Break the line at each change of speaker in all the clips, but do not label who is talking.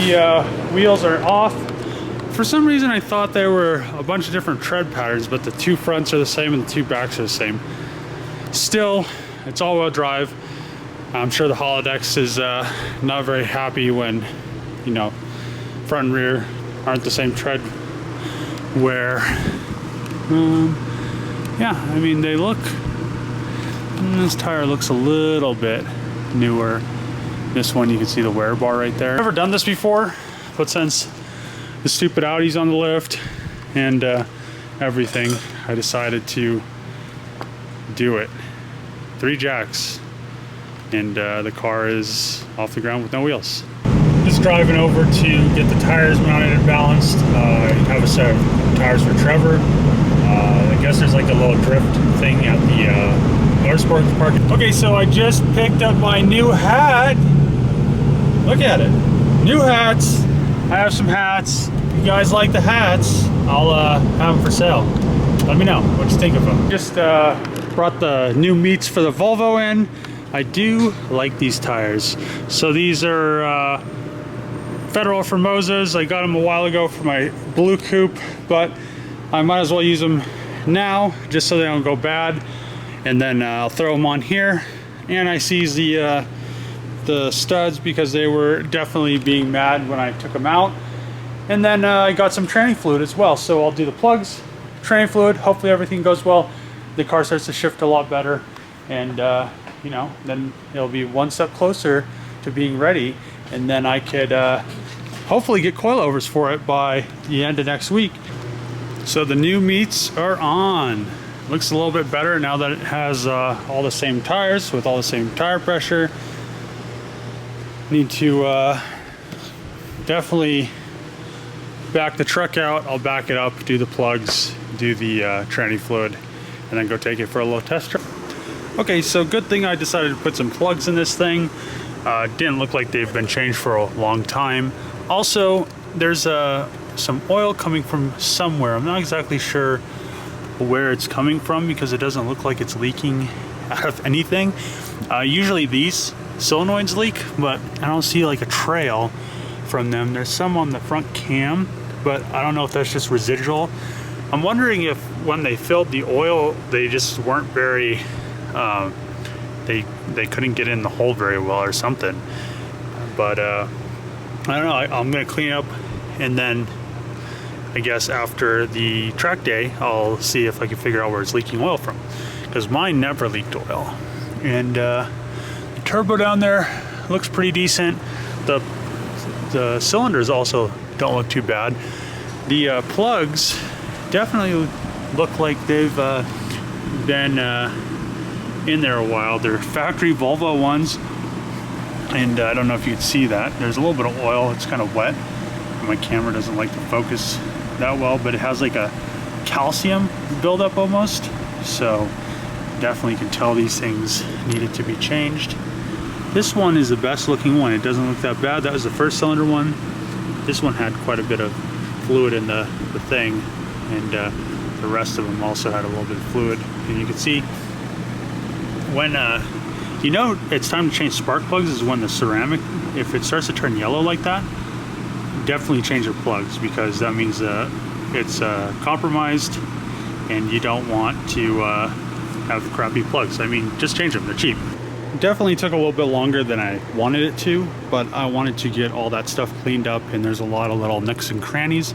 the wheels are off. For some reason I thought there were a bunch of different tread patterns, but the two fronts are the same and the two backs are the same. Still, it's all-wheel drive. I'm sure the holodeck is not very happy when, you know, front and rear aren't the same tread wear. Yeah, I mean, they look, this tire looks a little bit newer. This one, you can see the wear bar right there. I've never done this before, but since the stupid Audi's on the lift and everything, I decided to do it. 3 jacks, and the car is off the ground with no wheels. Just driving over to get the tires mounted and balanced. I have a set of tires for Trevor. I guess there's like a little drift thing at the motorsports park. Okay, so I just picked up my new hat. Look at it. New hats. I have some hats. If you guys like the hats, I'll have them for sale. Let me know what you think of them. Just brought the new meats for the Volvo in. I do like these tires. So these are Federal Formosas. I got them a while ago for my blue coupe, but I might as well use them now just so they don't go bad. And then I'll throw them on here. And I seized the studs because they were definitely being mad when I took them out. And then I got some training fluid as well. So I'll do the plugs, training fluid. Hopefully everything goes well. The car starts to shift a lot better. And you know, then it'll be one step closer to being ready. And then I could hopefully get coilovers for it by the end of next week. So the new meats are on. Looks a little bit better now that it has all the same tires with all the same tire pressure. Need to definitely back the truck out. I'll back it up, do the plugs, do the training fluid, and then go take it for a little test drive. Okay, so good thing I decided to put some plugs in this thing. Didn't look like they've been changed for a long time. Also, there's some oil coming from somewhere. I'm not exactly sure where it's coming from because it doesn't look like it's leaking out of anything. Usually these solenoids leak, but I don't see like a trail from them. There's some on the front cam, but I don't know if that's just residual. I'm wondering if when they filled the oil, they just weren't very, they couldn't get in the hole very well or something. But I don't know, I'm gonna clean up, and then I guess after the track day, I'll see if I can figure out where it's leaking oil from, because mine never leaked oil. And the turbo down there looks pretty decent. The cylinders also don't look too bad. The plugs definitely look like they've been in there a while. They're factory Volvo ones, and I don't know if you can see that. There's a little bit of oil. It's kind of wet. My camera doesn't like to focus that well, but it has like a calcium buildup almost. So definitely can tell these things needed to be changed. This one is the best looking one. It doesn't look that bad. That was the first cylinder one. This one had quite a bit of fluid in the thing, and the rest of them also had a little bit of fluid. And you can see when you know it's time to change spark plugs is when the ceramic, if it starts to turn yellow like that, definitely change your plugs, because that means it's compromised and you don't want to have crappy plugs. I mean, just change them, they're cheap. Definitely took a little bit longer than I wanted it to, but I wanted to get all that stuff cleaned up, and there's a lot of little nooks and crannies.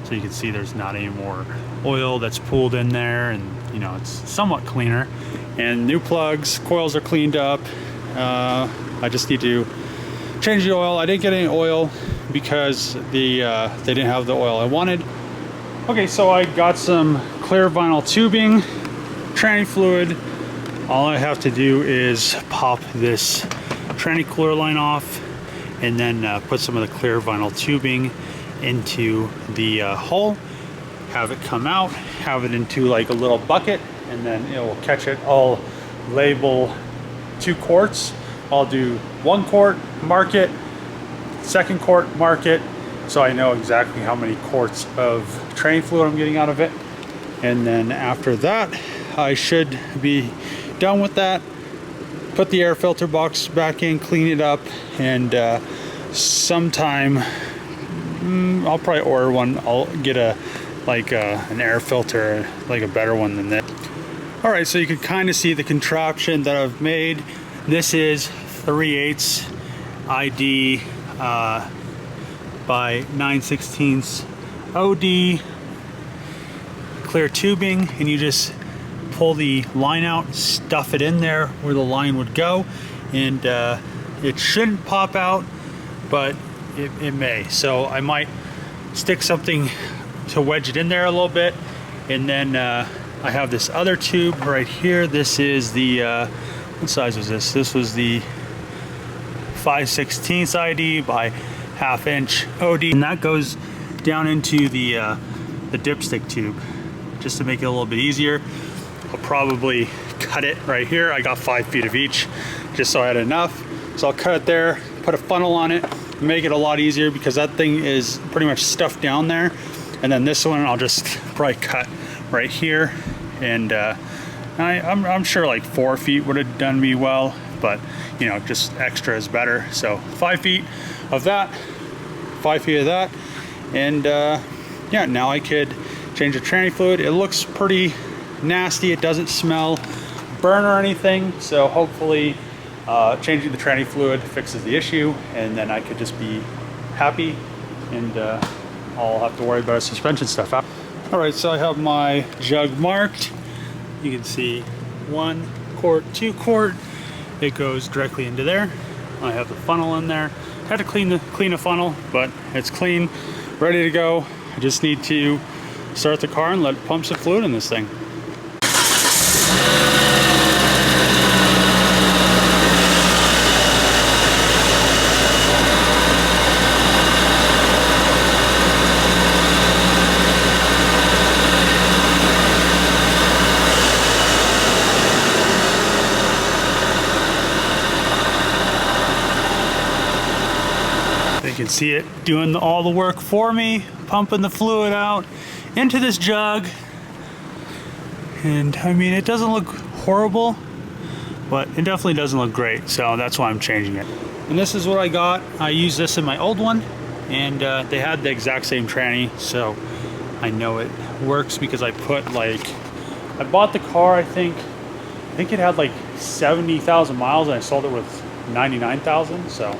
So you can see there's not any more oil that's pooled in there, and you know, it's somewhat cleaner. And new plugs, coils are cleaned up. I just need to change the oil. I didn't get any oil because they didn't have the oil I wanted. Okay, so I got some clear vinyl tubing, tranny fluid. All I have to do is pop this tranny cooler line off, and then put some of the clear vinyl tubing into the hole, have it come out, have it into like a little bucket, and then it will catch it. I'll label 2 quarts. I'll do 1 quart, mark it, 2nd quart, mark it, so I know exactly how many quarts of tranny fluid I'm getting out of it. And then after that, I should be done with that. Put the air filter box back in, clean it up, and sometime I'll probably order one. I'll get an air filter, like a better one than this. All right, so you can kind of see the contraption that I've made. This is 3/8 ID by 9/16 OD clear tubing, and you just pull the line out, stuff it in there where the line would go, and it shouldn't pop out, but it may. So I might stick something to wedge it in there a little bit, and then I have this other tube right here. This is the what size was this? This was the 5/16 ID by 1/2 inch OD, and that goes down into the dipstick tube just to make it a little bit easier. I'll probably cut it right here. I got 5 feet of each just so I had enough. So I'll cut it there, put a funnel on it, make it a lot easier because that thing is pretty much stuffed down there. And then this one I'll just probably cut right here, and I'm sure like 4 feet would have done me well, but you know, just extra is better. So 5 feet of that, 5 feet of that, and yeah, now I could change the tranny fluid. It looks pretty nasty. It doesn't smell burn or anything, so hopefully changing the tranny fluid fixes the issue, and then I could just be happy, and I'll have to worry about suspension stuff. All right, so I have my jug marked. You can see 1 quart, 2 quart. It goes directly into there. I have the funnel in there. I had to clean the funnel, but it's clean, ready to go. I just need to start the car and let it pump some fluid in this thing. You can see it doing all the work for me, pumping the fluid out into this jug. And I mean, it doesn't look horrible, but it definitely doesn't look great, so that's why I'm changing it. And this is what I got. I used this in my old one, and they had the exact same tranny, so I know it works because I put like, I bought the car, I think it had like 70,000 miles, and I sold it with 99,000, so.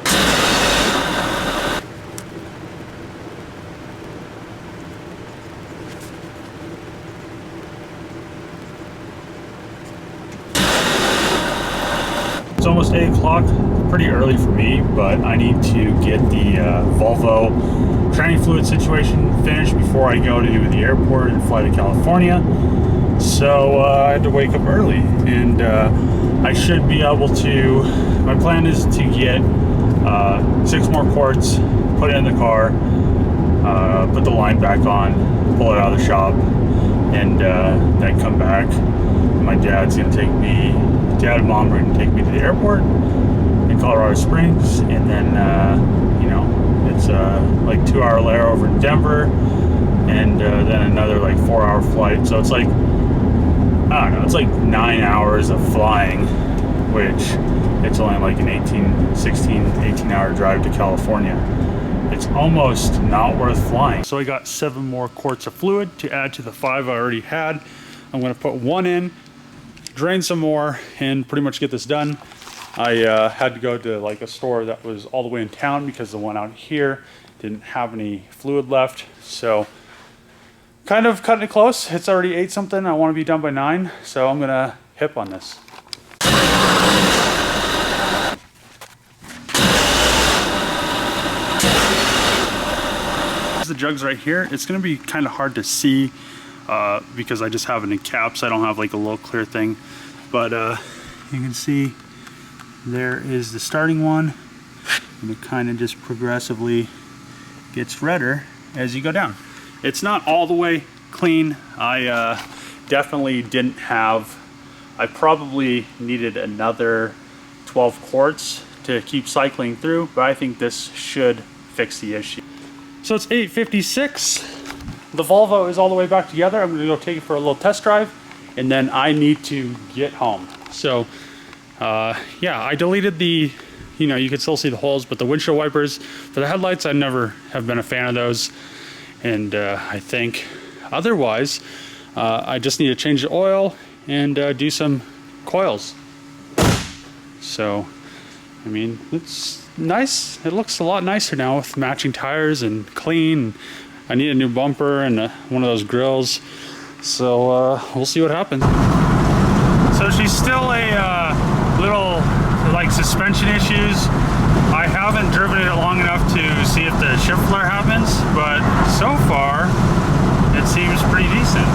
It's almost 8 o'clock, pretty early for me, but I need to get the Volvo tranny fluid situation finished before I go to the airport and fly to California. So I had to wake up early, and I should be able to, my plan is to get 6 more quarts, put it in the car, put the line back on, pull it out of the shop, and then come back. My dad's gonna take me, Dad and Mom are going to take me to the airport in Colorado Springs, and then you know, it's like 2-hour layover in Denver, and then another like 4-hour flight. So it's like, I don't know, it's like 9 hours of flying, which it's only like an 18-hour drive to California. It's almost not worth flying. So I got 7 more quarts of fluid to add to the 5 I already had. I'm going to put 1 in, drain some more, and pretty much get this done. I had to go to like a store that was all the way in town because the one out here didn't have any fluid left. So kind of cutting it close. It's already 8 something. I want to be done by 9, so I'm gonna hip on this. The jugs right here. It's gonna be kind of hard to see because I just have it in caps. I don't have like a little clear thing, but you can see there is the starting one, and it kind of just progressively gets redder as you go down. It's not all the way clean. I definitely didn't have, I probably needed another 12 quarts to keep cycling through, but I think this should fix the issue. So it's 8:56. The Volvo is all the way back together. I'm gonna go take it for a little test drive, and then I need to get home. So yeah, I deleted the you know, you could still see the holes, but the windshield wipers for the headlights, I never have been a fan of those. And I think otherwise, I just need to change the oil and do some coils. So, I mean, it's nice. It looks a lot nicer now with matching tires and clean. I need a new bumper and one of those grills. So we'll see what happens. So she's still a little like suspension issues. I haven't driven it long enough to see if the shift flare happens, but so far it seems pretty decent.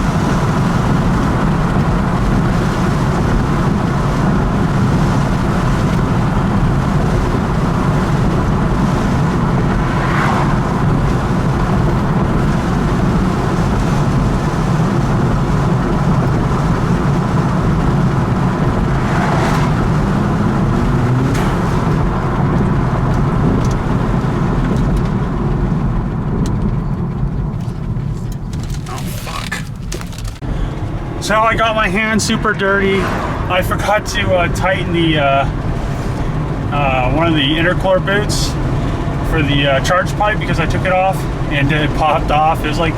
So I got my hands super dirty. I forgot to tighten the one of the intercooler boots for the charge pipe because I took it off and it popped off. It was like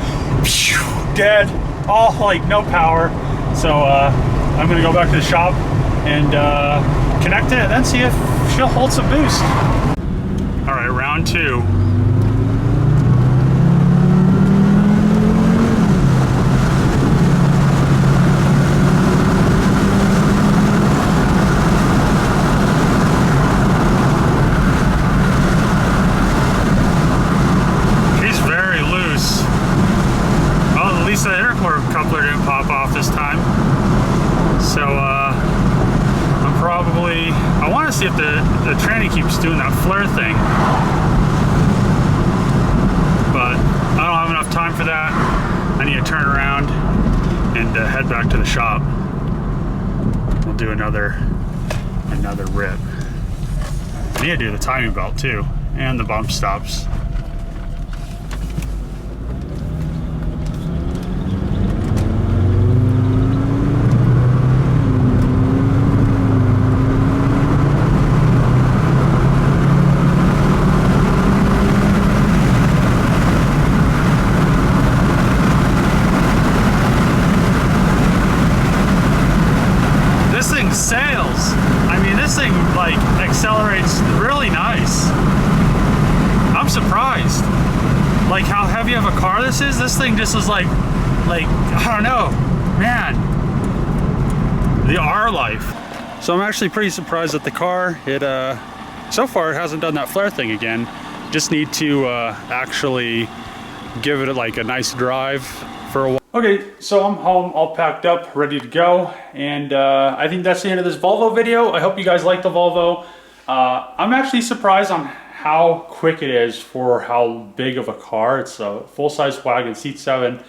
phew, dead, all like no power. So I'm gonna go back to the shop and connect it and then see if she'll hold some boost. All right, round two. The intercooler coupler didn't pop off this time, so I'm probably, I want to see if the tranny keeps doing that flare thing, but I don't have enough time for that. I need to turn around and head back to the shop. We'll do another rip. I need to do the timing belt too and the bump stops. Sails. I mean, this thing like accelerates really nice. I'm surprised. Like how heavy of a car this is. This thing just is like I don't know, man. The R life. So I'm actually pretty surprised at the car. It so far it hasn't done that flare thing again. Just need to actually give it like a nice drive for a while. Okay, so I'm home, all packed up, ready to go, and I think that's the end of this Volvo video. I hope you guys like the Volvo. I'm actually surprised on how quick it is for how big of a car. It's a full-size wagon, seat 7,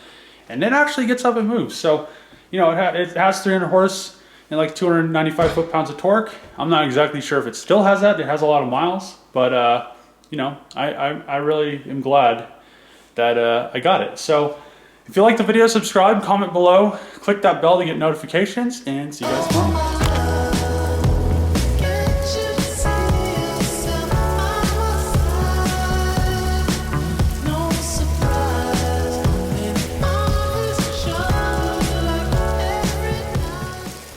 and it actually gets up and moves. So, you know, it has 300 horse and like 295 foot-pounds of torque. I'm not exactly sure if it still has that. It has a lot of miles, but you know, I really am glad that I got it. So, if you like the video, subscribe, comment below, click that bell to get notifications, and see you guys tomorrow.